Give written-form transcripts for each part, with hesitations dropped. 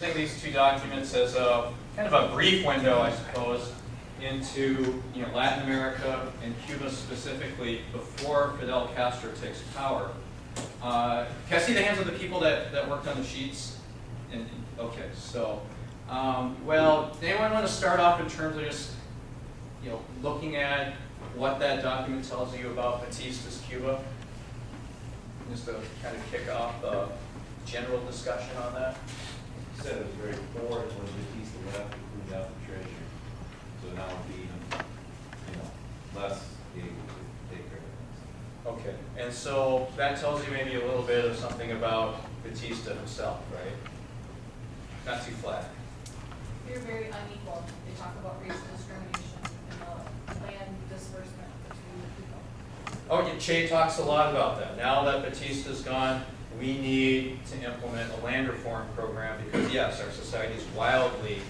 Using these two documents as a kind of a brief window, I suppose, into Latin America and Cuba specifically before Fidel Castro takes power. Can I see the hands of the people that worked on the sheets? Okay, so well, anyone want to start off in terms of just looking at what that document tells you about Batista's Cuba? Just to kind of kick off a general discussion on that. He said it was very poor when Batista left and cleaned out the treasury. So now it'd be even, less able to take care of things. Okay, and so that tells you maybe a little bit of something about Batista himself, right? Not too flat. They're very unequal. They talk about racial discrimination and the land disbursement between the people. Oh, yeah, Che talks a lot about that. Now that Batista's gone, we need to implement a land reform program because, yes, our society is wildly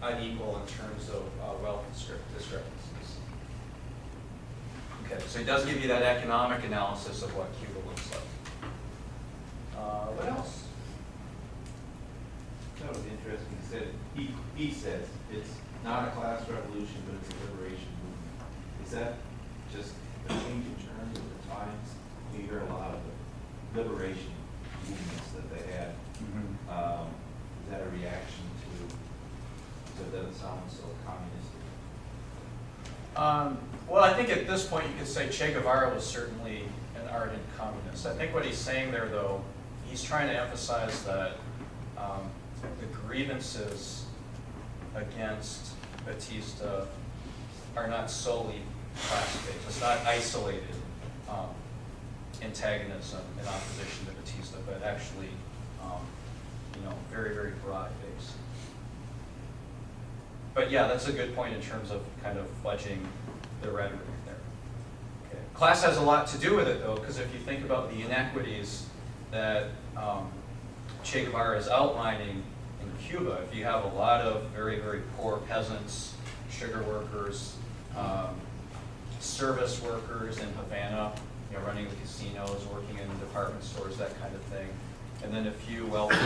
unequal in terms of wealth discrepancies. Okay, so he does give you that economic analysis of what Cuba looks like. What else? That was interesting. He said, he says it's not a class revolution, but it's a liberation movement. Is that just a change in terms of the times? We hear a lot of the liberation movements that they had. Is that a reaction to, so it doesn't sound so communistic? Well, I think at this point you could say Che Guevara was certainly an ardent communist. I think what he's saying there, though, he's trying to emphasize that the grievances against Batista are not solely class-based. It's not isolated antagonism in opposition to Batista, but actually, very, very broad-based. But yeah, that's a good point in terms of kind of fudging the rhetoric there. Okay. Class has a lot to do with it, though, because if you think about the inequities that Che Guevara is outlining in Cuba, if you have a lot of very, very poor peasants, sugar workers, service workers in Havana, running the casinos, working in department stores, that kind of thing, and then a few wealthy,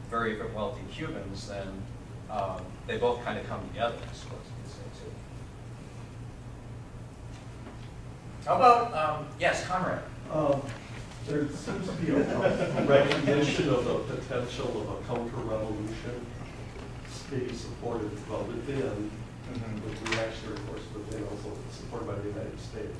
very wealthy Cubans, then they both kind of come together, I suppose you could say, too. How about, yes, Conrad? There seems to be a recognition of the potential of a counter-revolution being supported from within, with reactionary forces within, also supported by the United States.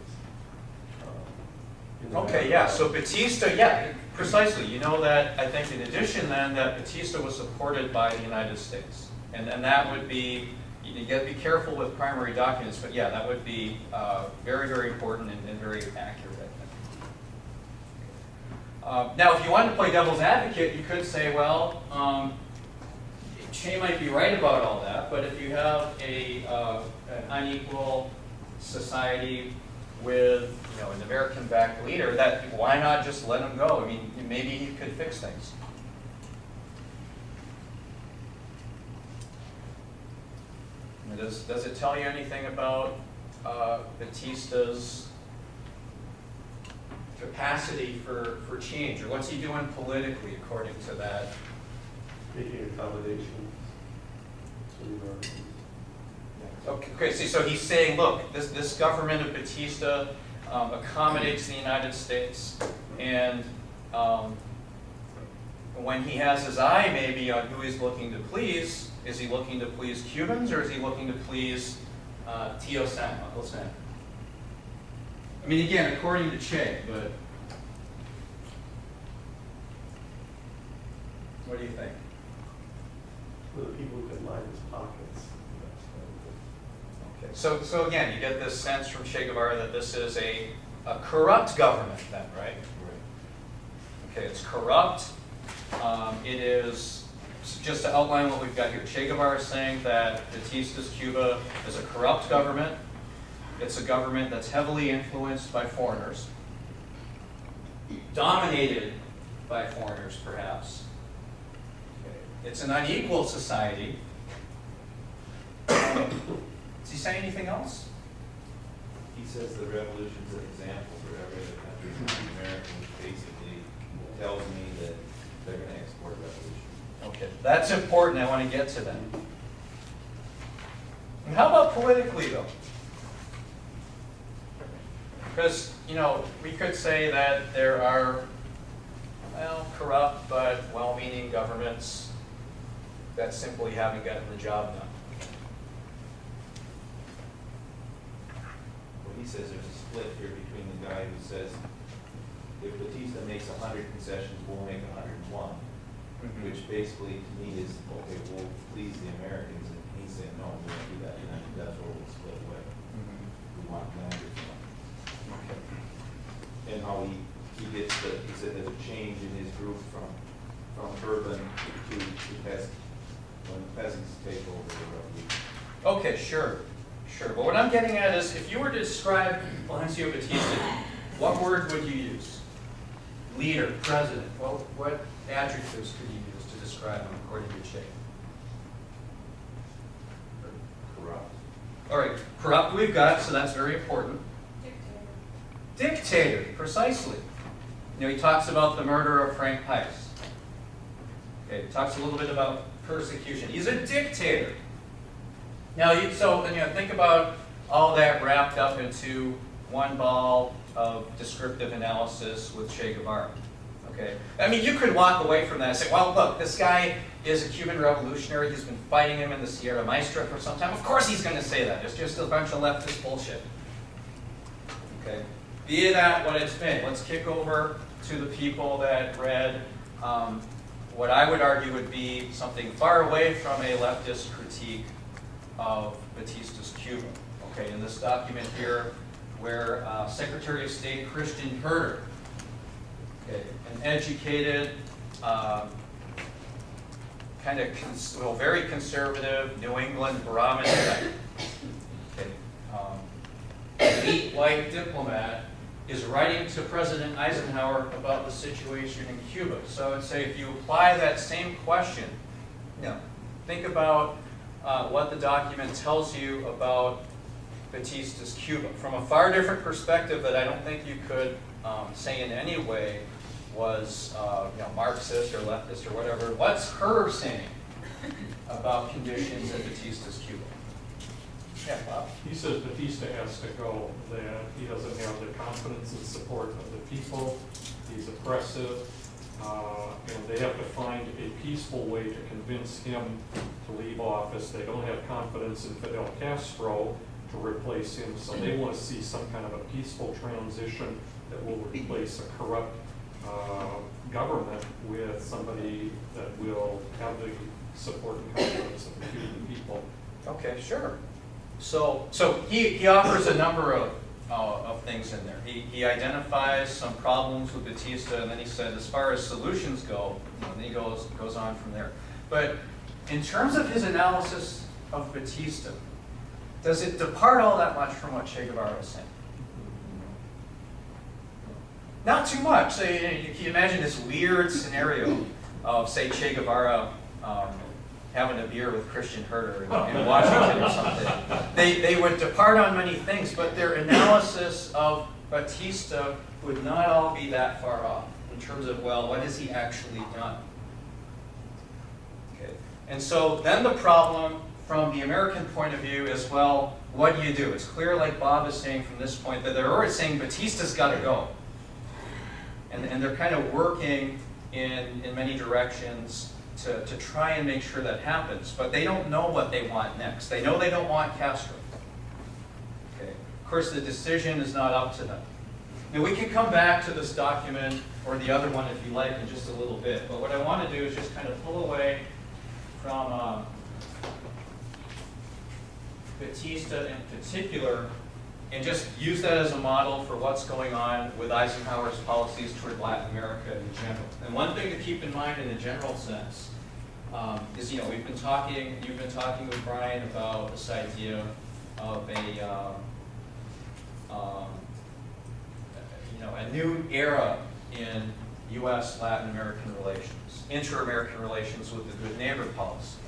Okay, yeah, so Batista, yeah, precisely. You know that, I think in addition then, that Batista was supported by the United States. And that would be, you got to be careful with primary documents, but yeah, that would be very, very important and very accurate, I think. Now, if you wanted to play devil's advocate, you could say, well, Che might be right about all that, but if you have an unequal society with an American-backed leader, why not just let him go? I mean, maybe he could fix things. Does it tell you anything about Batista's capacity for change, or what's he doing politically according to that? Making accommodations. Okay, so he's saying, look, this government of Batista accommodates the United States, and when he has his eye maybe on who he's looking to please, is he looking to please Cubans, or is he looking to please Tio Sam, Uncle Sam? I mean, again, according to Che, but what do you think? For the people who can line his pockets. Okay, so again, you get this sense from Che Guevara that this is a corrupt government then, right? Right. Okay, it's corrupt. It is, just to outline what we've got here, Che Guevara is saying that Batista's Cuba is a corrupt government. It's a government that's heavily influenced by foreigners, dominated by foreigners, perhaps. Okay. It's an unequal society. Does he say anything else? He says the revolution's an example for every other country, including America, which basically tells me that they're going to That's important, I want to get to that. And how about politically, though? Because, you know, we could say that there are, well, corrupt but well-meaning governments that simply haven't gotten the job done. Well, he says there's a split here between the guy who says, if Batista makes 100 concessions, we'll make 101. Which basically, to me, is, okay, we'll please the Americans, and he's saying, no, we won't do that, and I think that's where we'll split away. We want Landers. And how he gets he said there's a change in his group from urban to peasant, when the peasants take over the revolution. Okay, sure. But what I'm getting at is, if you were to describe Fulgencio Batista, what word would you use? Leader, president. Well, what adjectives could you use to describe him according to Che? Corrupt. All right, corrupt we've got, so that's very important. Dictator, precisely. You know, he talks about the murder of Frank Pice. Okay, he talks a little bit about persecution. He's a dictator. Now, think about all that wrapped up into one ball of descriptive analysis with Che Guevara. Okay, I mean, you could walk away from that and say, well, look, this guy is a Cuban revolutionary. He's been fighting him in the Sierra Maestra for some time. Of course he's going to say that. It's just a bunch of leftist bullshit. Okay, be that what it's been. Let's kick over to the people that read what I would argue would be something far away from a leftist critique of Batista's Cuba. Okay, in this document here, where Secretary of State Christian Herter, okay, an educated, very conservative New England Brahmin type, okay, elite white diplomat, is writing to President Eisenhower about the situation in Cuba. So I'd say if you apply that same question, think about what the document tells you about Batista's Cuba from a far different perspective that I don't think you could say in any way was Marxist or leftist or whatever. What's her saying about conditions in Batista's Cuba? Yeah, Bob? He says Batista has to go, that he doesn't have the confidence and support of the people. He's oppressive. And they have to find a peaceful way to convince him to leave office. They don't have confidence in Fidel Castro to replace him, so they want to see some kind of a peaceful transition that will replace a corrupt government with somebody that will have the support and confidence of the Cuban people. Okay, sure. So he offers a number of things in there. He identifies some problems with Batista, and then he said, as far as solutions go, and then he goes on from there. But in terms of his analysis of Batista, does it depart all that much from what Che Guevara was saying? Not too much. So you can imagine this weird scenario of, say, Che Guevara having a beer with Christian Herter in Washington or something. They would depart on many things, but their analysis of Batista would not all be that far off in terms of, well, what has he actually done? Okay. And so then the problem from the American point of view is, well, what do you do? It's clear, like Bob is saying from this point, that they're already saying Batista's got to go. And they're kind of working in many directions to try and make sure that happens. But they don't know what they want next. They know they don't want Castro. Okay. Of course, the decision is not up to them. Now, we can come back to this document or the other one if you like in just a little bit. But what I want to do is just kind of pull away from Batista in particular and just use that as a model for what's going on with Eisenhower's policies toward Latin America in general. And one thing to keep in mind in a general sense is, you've been talking with Brian about this idea of a new era in U.S. Latin American relations, inter-American relations with the good neighbor policy.